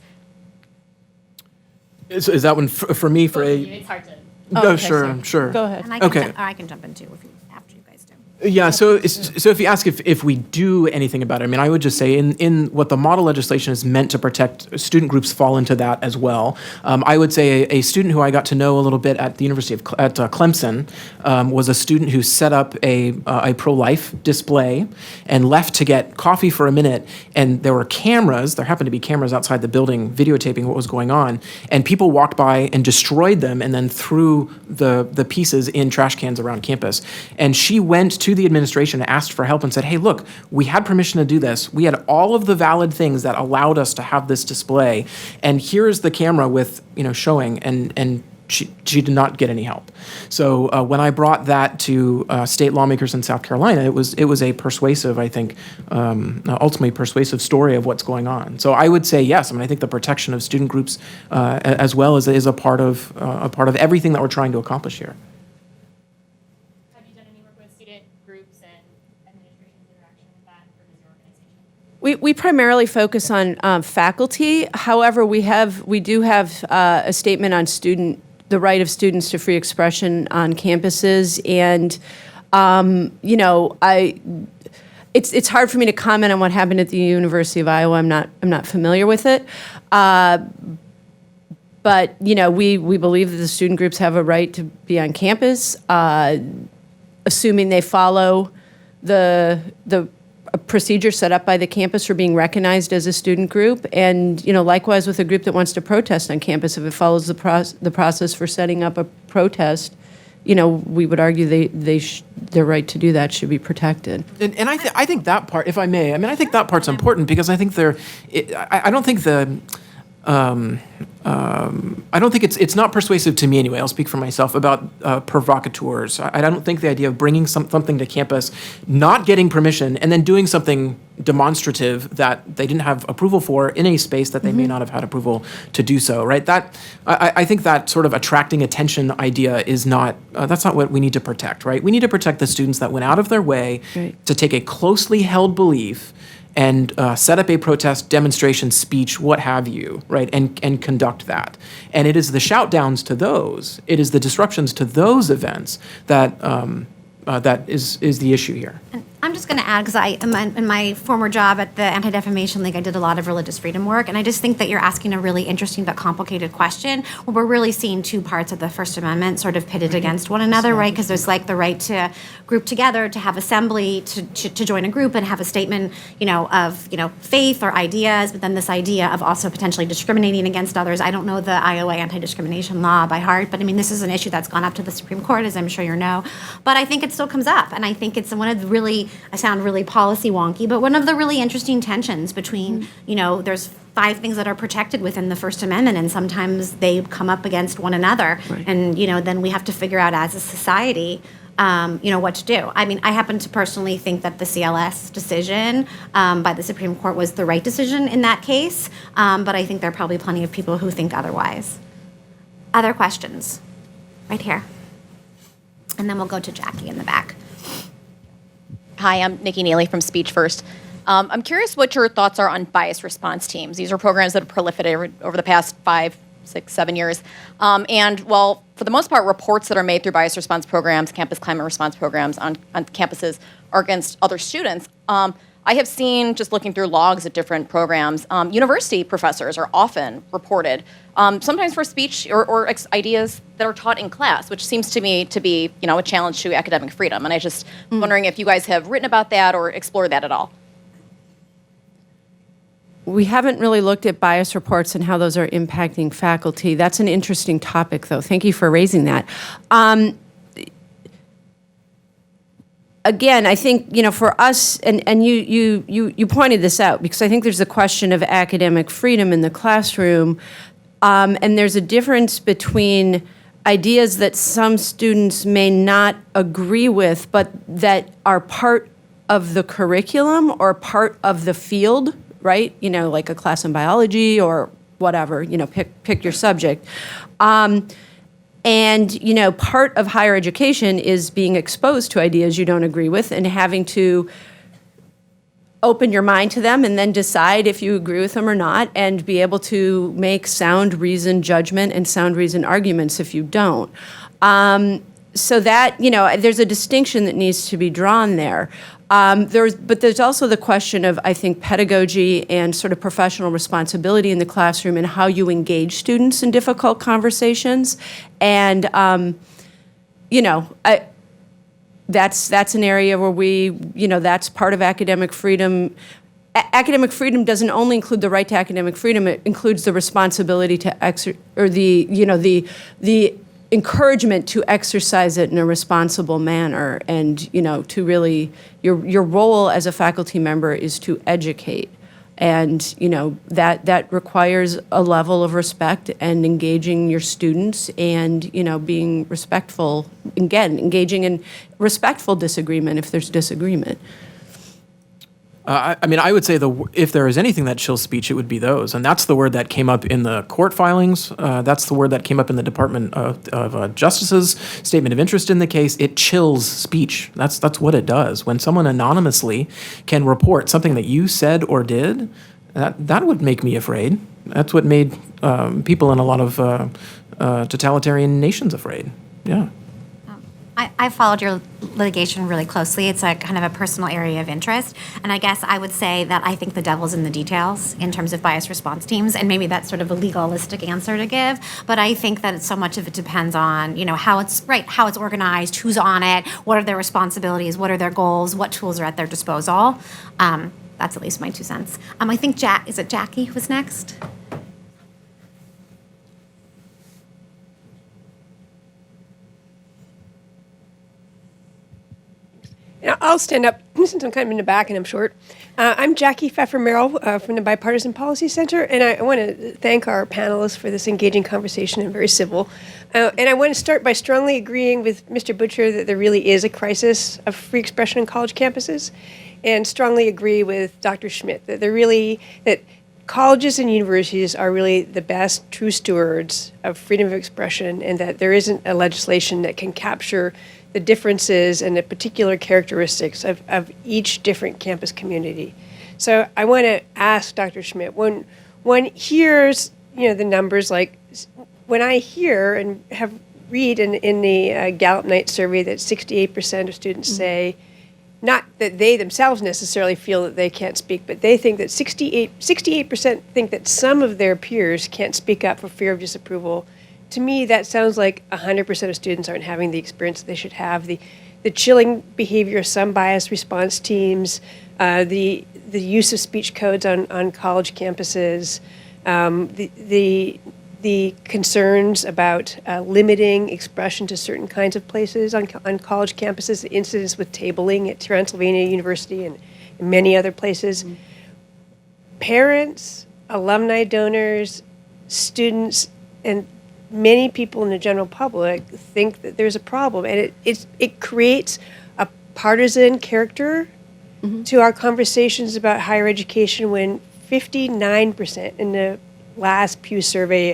Is that one for me? It's hard to. No, sure. Go ahead. And I can Okay. jump, or I can jump in too after you guys do. Yeah, so if you ask if we do anything about it, I mean, I would just say in what the model legislation is meant to protect, student groups fall into that as well. I would say a student who I got to know a little bit at the University of Clemson was a student who set up a pro-life display and left to get coffee for a minute, and there happened to be cameras outside the building videotaping what was going on, and people walked by and destroyed them and then threw the pieces in trash cans around campus. And she went to the administration, asked for help, and said, hey, look, we had permission to do this. We had all of the valid things that allowed us to have this display. And here's the camera with, showing, and she did not get any help. So when I brought that to state lawmakers in South Carolina, it was a persuasive, I think, ultimately persuasive story of what's going on. So I would say yes. I mean, I think the protection of student groups as well is a part of everything that we're trying to accomplish here. We primarily focus on faculty. However, we do have a statement on the right of students to free expression on campuses, and it's hard for me to comment on what happened at the University of Iowa. I'm not familiar with it, but we believe that the student groups have a right to be on campus, assuming they follow the procedure set up by the campus for being recognized as a student group, and likewise with a group that wants to protest on campus, if it follows the process for setting up a protest, we would argue their right to do that should be protected. And I think that part, if I may, I think that part's important because I think I don't think I don't think it's not persuasive to me anyway. I'll speak for myself about provocateurs. I don't think the idea of bringing something to campus, not getting permission, and then doing something demonstrative that they didn't have approval for in a space that they may not have had approval to do so. Right? That I think that sort of attracting attention idea is not that's not what we need to protect. Right? We need to protect the students that went out of their way to take a closely held belief and set up a protest, demonstration, speech, what have you, right, and conduct that. And it is the shout downs to those, it is the disruptions to those events that that is the issue here. And I'm just going to add, because in my former job at the Anti-Defamation League, I did a lot of religious freedom work, and I just think that you're asking a really interesting but complicated question, where we're really seeing two parts of the First Amendment sort of pitted against one another, right? Because there's like the right to group together, to have assembly, to join a group and have a statement, of, faith or ideas, but then this idea of also potentially discriminating against others. I don't know the Iowa anti-discrimination law by heart, but I mean, this is an issue that's gone up to the Supreme Court, as I'm sure you know. But I think it still comes up, and I think it's one of the really, I sound really policy wonky, but one of the really interesting tensions between, there's 5 things that are protected within the First Amendment, and sometimes they come up against one another. Right. And, then we have to figure out as a society, what to do. I mean, I happen to personally think that the CLS decision by the Supreme Court was the right decision in that case, but I think there are probably plenty of people who think otherwise. Other questions? Right here. And then we'll go to Jackie in the back. Hi, I'm Nikki Neely from Speech First. I'm curious what your thoughts are on bias response teams. These are programs that have proliferated over the past 5, 6, 7 years. And while, for the most part, reports that are made through bias response programs, campus climate response programs on campuses are against other students, I have seen, just looking through logs at different programs, university professors are often reported, sometimes for speech or ideas that are taught in class, which seems to me to be, a challenge to academic freedom. And I just wondering if you guys have written about that or explored that at all. We haven't really looked at bias reports and how those are impacting faculty. That's an interesting topic, though. Thank you for raising that. Again, I think, for us, and you pointed this out, because I think there's a question of academic freedom in the classroom, and there's a difference between ideas that some students may not agree with, but that are part of the curriculum or part of the field, right? Like a class in biology or whatever, pick your subject. And, part of higher education is being exposed to ideas you don't agree with and having to open your mind to them and then decide if you agree with them or not, and be able to make sound reasoned judgment and sound reasoned arguments if you don't. So that, there's a distinction that needs to be drawn there. But there's also the question of, I think, pedagogy and sort of professional responsibility in the classroom and how you engage students in difficult conversations. And, that's an area where that's part of academic freedom. Academic freedom doesn't only include the right to academic freedom; it includes the responsibility to the encouragement to exercise it in a responsible manner, and to really your role as a faculty member is to educate, and that requires a level of respect and engaging your students, and being respectful, again engaging in respectful disagreement if there's disagreement. I would say if there is anything that chills speech, it would be those. And that's the word that came up in the court filings. That's the word that came up in the Department of Justice's statement of interest in the case. It chills speech. That's what it does. When someone anonymously can report something that you said or did, that would make me afraid. That's what made people in a lot of totalitarian nations afraid. Yeah. I followed your litigation really closely. It's a kind of a personal area of interest. And I guess I would say that I think the devil's in the details in terms of bias response teams. And maybe that's sort of a legalistic answer to give. But I think that so much of it depends on, how it's organized, who's on it, what are their responsibilities, what are their goals, what tools are at their disposal. That's at least my 2 cents. I think is it Jackie who was next? I'll stand up since I'm kind of in the back and I'm short, I'm Jackie Pfeffer-Merrill from the Bipartisan Policy Center, and I want to thank our panelists for this engaging conversation and very civil. And I want to start by strongly agreeing with Mr. Butcher that there really is a crisis of free expression on college campuses, and strongly agree with Dr. Schmid that that colleges and universities are really the best true stewards of freedom of expression, and that there isn't a legislation that can capture the differences and the particular characteristics of each different campus community. So I want to ask Dr. Schmid, when one hears, the numbers, like when I hear and have read in the Gallup Night survey that 68% of students say, not that they themselves necessarily feel that they can't speak, but they think that 68% think that some of their peers can't speak up for fear of disapproval. To me, that sounds like 100% of students aren't having the experience they should have. The chilling behavior of some bias response teams, the use of speech codes on college campuses, the concerns about limiting expression to certain kinds of places on college campuses, the incidents with tabling at Transylvania University and many other places. Mm-hmm. Parents, alumni donors, students, and many people in the general public think that there's a problem, and it creates a partisan character to our conversations about higher education when 59% in the last Pew survey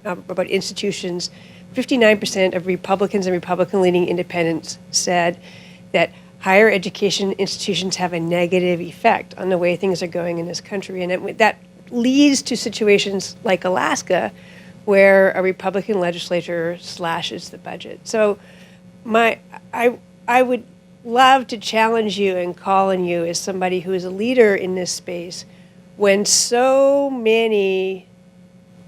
about institutions, 59% of Republicans and Republican-leaning independents said that higher education institutions have a negative effect on the way things are going in this country, and that leads to situations like Alaska, where a Republican legislature slashes the budget. So I would love to challenge you and call on you as somebody who is a leader in this space when so many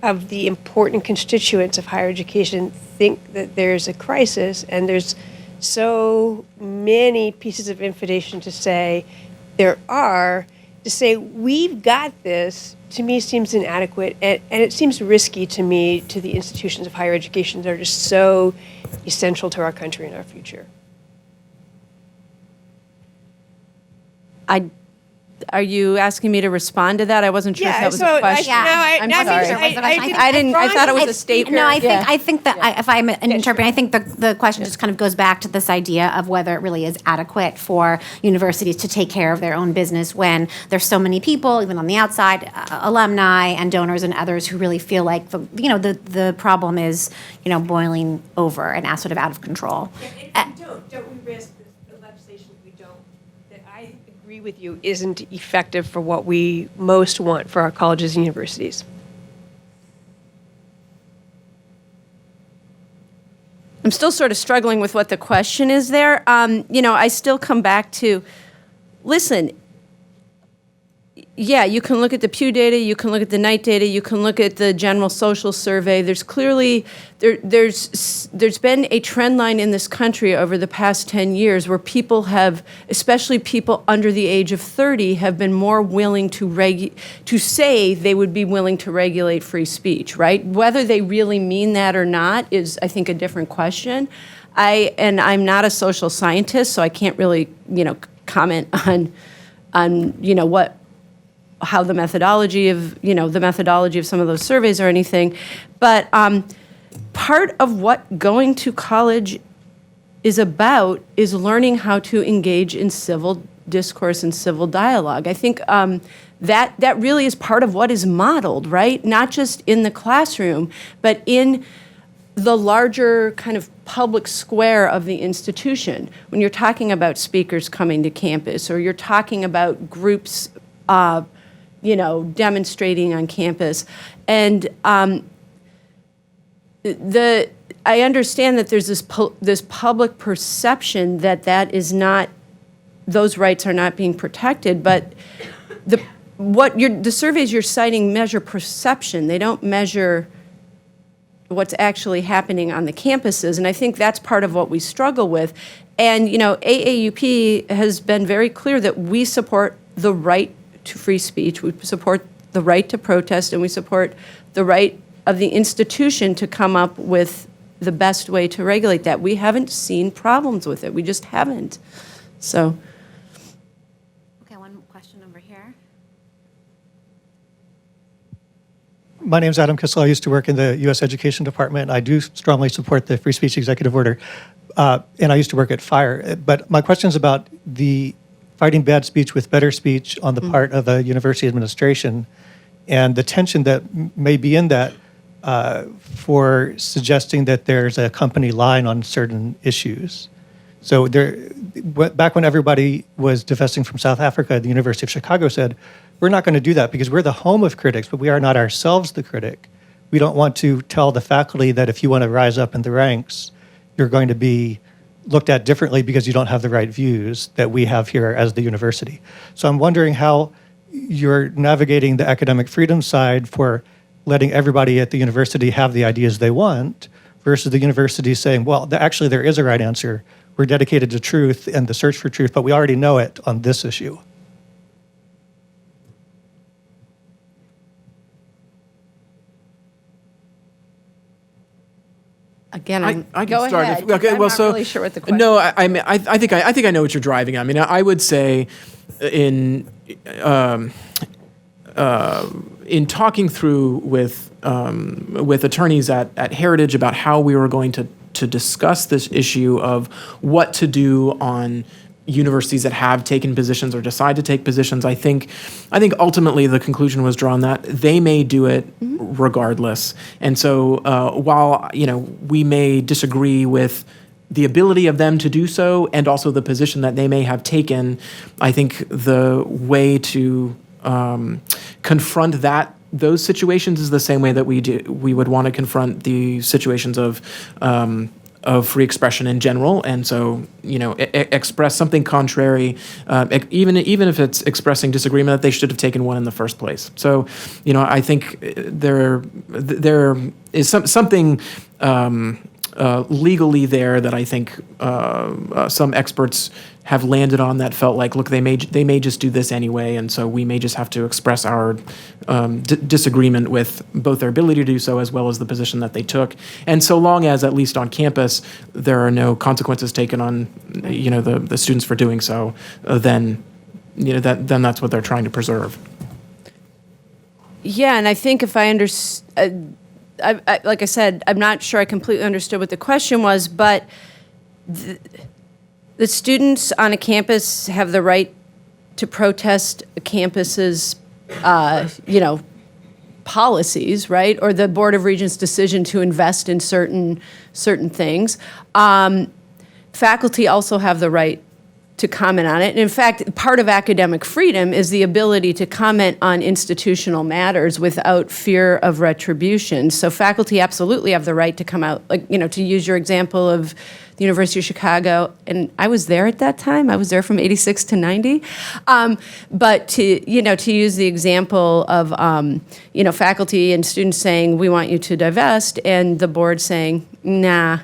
of the important constituents of higher education think that there's a crisis, and there's so many pieces of information to say we've got this, to me seems inadequate, and it seems risky to me, to the institutions of higher education that are just so essential to our country and our future. Are you asking me to respond to that? I wasn't sure if that was a question. I'm sorry. I thought it was a statement. No, I think that if I'm interpreting, I think the question just kind of goes back to this idea of whether it really is adequate for universities to take care of their own business when there's so many people, even on the outside, alumni and donors and others who really feel like the problem is boiling over and sort of out of control. And don't we risk the legislation that I agree with you isn't effective for what we most want for our colleges and universities? I'm still sort of struggling with what the question is there. I still come back to, listen, yeah, you can look at the Pew data, you can look at the Knight data, you can look at the general social survey. There's clearly, there's been a trend line in this country over the past 10 years where people have, especially people under the age of 30, have been more willing to say they would be willing to regulate free speech, right? Whether they really mean that or not is, I think, a different question. I'm not a social scientist, so I can't really, comment on how the methodology of some of those surveys or anything, but part of what going to college is about is learning how to engage in civil discourse and civil dialogue. I think that really is part of what is modeled, right? Not just in the classroom, but in the larger kind of public square of the institution. When you're talking about speakers coming to campus, or you're talking about groups demonstrating on campus. And I understand that there's this public perception that is not, those rights are not being protected, but the surveys you're citing measure perception. They don't measure what's actually happening on the campuses, and I think that's part of what we struggle with. And, AAUP has been very clear that we support the right to free speech, we support the right to protest, and we support the right of the institution to come up with the best way to regulate that. We haven't seen problems with it. We just haven't. So. My name's Adam Kissel. I used to work in the U.S. Education Department. I do strongly support the free speech executive order, and I used to work at FIRE. But my question is about the fighting bad speech with better speech on the part of a university administration, and the tension that may be in that for suggesting that there's a company line on certain issues. So back when everybody was divesting from South Africa, the University of Chicago said, we're not going to do that because we're the home of critics, but we are not ourselves the critic. We don't want to tell the faculty that if you want to rise up in the ranks, you're going to be looked at differently because you don't have the right views that we have here as the university. So I'm wondering how you're navigating the academic freedom side for letting everybody at the university have the ideas they want versus the university saying, well, actually there is a right answer. We're dedicated to truth and the search for truth, but we already know it on this issue. Again, I can go start. ahead. Okay, I'm well, not so really sure what the question. no, I think I know what you're driving at. I mean, I would say in talking through with attorneys at Heritage about how we were going to discuss this issue of what to do on universities that have taken positions or decide to take positions, I think ultimately the conclusion was drawn that they may do it regardless. And so while we may disagree with the ability of them to do so and also the position that they may have taken, I think the way to confront those situations is the same way that we would want to confront the situations of free expression in general. And so, express something contrary, even if it's expressing disagreement, that they should have taken one in the first place. So, I think there is something legally there that I think some experts have landed on that felt like, look, they may just do this anyway, and so we may just have to express our disagreement with both their ability to do so as well as the position that they took. And so long as, at least on campus, there are no consequences taken on the students for doing so, then that's what they're trying to preserve. Yeah, and I think if I understand, like I said, I'm not sure I completely understood what the question was, but the students on a campus have the right to protest a campus's, policies, right? Or the Board of Regents' decision to invest in certain things. Faculty also have the right to comment on it. And in fact, part of academic freedom is the ability to comment on institutional matters without fear of retribution. So faculty absolutely have the right to come out, to use your example of the University of Chicago, and I was there at that time. I was there from 86 to 90. But to use the example of, faculty and students saying, we want you to divest, and the board saying, nah.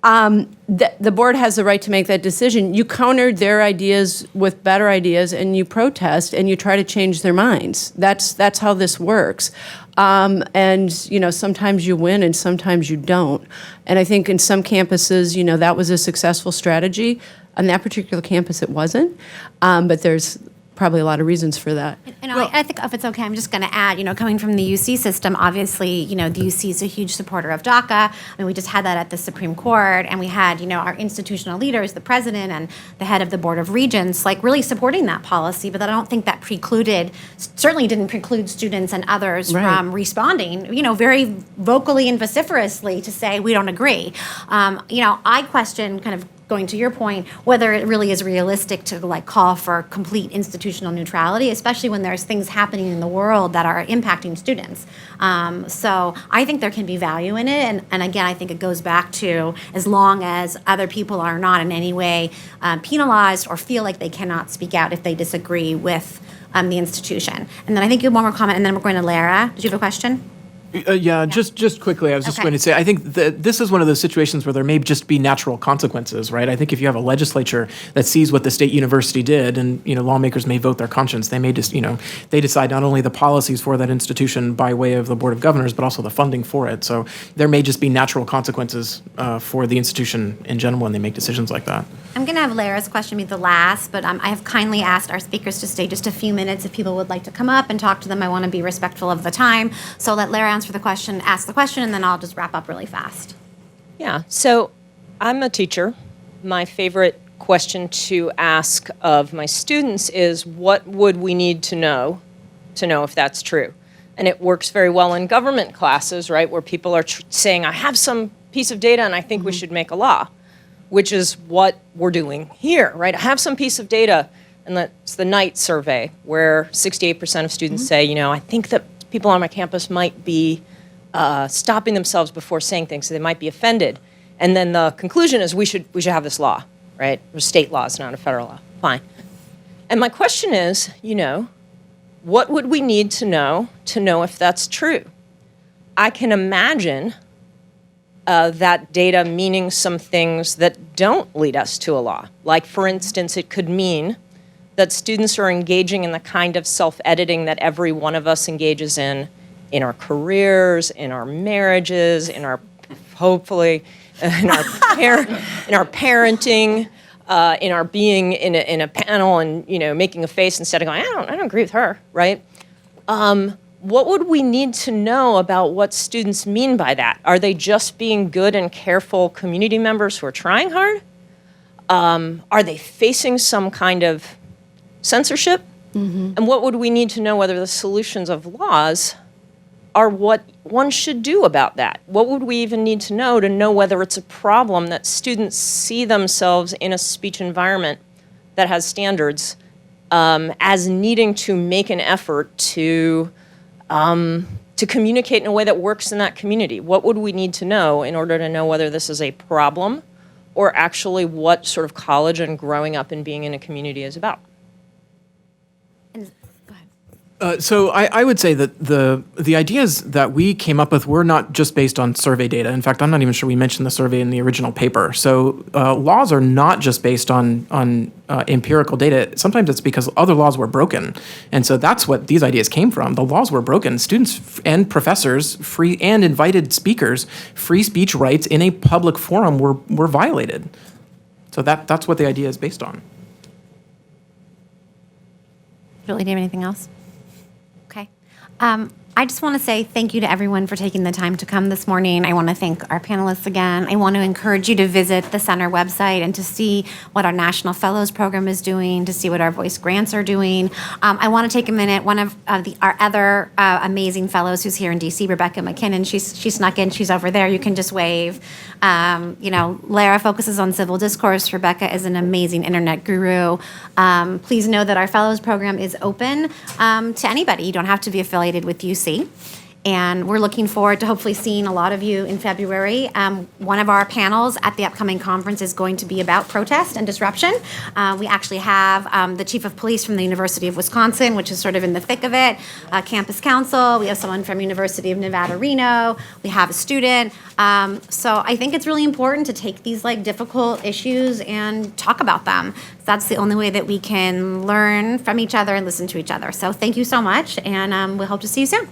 The board has the right to make that decision. You countered their ideas with better ideas, and you protest, and you try to change their minds. That's how this works. And sometimes you win, and sometimes you don't. And I think in some campuses, that was a successful strategy. On that particular campus, it wasn't. But there's probably a lot of reasons for that. And I think if it's okay, I'm just going to add, coming from the UC system, obviously, the UC is a huge supporter of DACA. I mean, we just had that at the Supreme Court, and we had, our institutional leaders, the president and the head of the Board of Regents, really supporting that policy. But I don't think that certainly didn't preclude students and others from responding, very vocally and vociferously to say, we don't agree. I question kind of going to your point, whether it really is realistic to call for complete institutional neutrality, especially when there's things happening in the world that are impacting students. So I think there can be value in it. And again, I think it goes back to as long as other people are not in any way penalized or feel like they cannot speak out if they disagree with the institution. And then I think you have one more comment, and then we're going to Lara. Did you have a question? Yeah, just quickly, I was just Okay. going to say, I think that this is one of those situations where there may just be natural consequences, right? I think if you have a legislature that sees what the state university did, and lawmakers may vote their conscience, they may just they decide not only the policies for that institution by way of the Board of Governors, but also the funding for it. So there may just be natural consequences for the institution in general when they make decisions like that. I'm going to have Lara's question be the last, but I have kindly asked our speakers to stay just a few minutes if people would like to come up and talk to them. I want to be respectful of the time. So let Lara ask the question, and then I'll just wrap up really fast. Yeah, so I'm a teacher. My favorite question to ask of my students is, what would we need to know if that's true? And it works very well in government classes, right, where people are saying, I have some piece of data and I think we should make a law, which is what we're doing here, right? I have some piece of data, and that's the Knight survey, where 68% of students say, I think that people on my campus might be stopping themselves before saying things, so they might be offended. And then the conclusion is we should have this law, right? Or state law, it's not a federal law. Fine. And my question is, what would we need to know if that's true? I can imagine that data meaning some things that don't lead us to a law. Like, for instance, it could mean that students are engaging in the kind of self-editing that every one of us engages in our careers, in our marriages, in our, hopefully, in our parenting, in our being in a panel and, making a face instead of going, I don't agree with her, right? What would we need to know about what students mean by that? Are they just being good and careful community members who are trying hard? Are they facing some kind of censorship? And what would we need to know whether the solutions of laws are what one should do about that? What would we even need to know whether it's a problem that students see themselves in a speech environment that has standards as needing to make an effort to communicate in a way that works in that community? What would we need to know in order to know whether this is a problem or actually what sort of college and growing up and being in a community is about? So I would say that the ideas that we came up with were not just based on survey data. In fact, I'm not even sure we mentioned the survey in the original paper. So laws are not just based on empirical data. Sometimes it's because other laws were broken. And so that's what these ideas came from. The laws were broken. Students and professors, free and invited speakers, free speech rights in a public forum were violated. So that's what the idea is based on. Julie, do you have anything else? Okay. I just want to say thank you to everyone for taking the time to come this morning. I want to thank our panelists again. I want to encourage you to visit the center website and to see what our National Fellows Program is doing, to see what our Voice Grants are doing. I want to take a minute. One of our other amazing fellows who's here in DC, Rebecca McKinnon, she snuck in. She's over there. You can just wave. Lara focuses on civil discourse. Rebecca is an amazing internet guru. Please know that our Fellows Program is open to anybody. You don't have to be affiliated with UC. And we're looking forward to hopefully seeing a lot of you in February. One of our panels at the upcoming conference is going to be about protest and disruption. We actually have the chief of police from the University of Wisconsin, which is sort of in the thick of it, campus council. We have someone from University of Nevada, Reno. We have a student. So I think it's really important to take these difficult issues and talk about them. That's the only way that we can learn from each other and listen to each other. So thank you so much, and we hope to see you soon.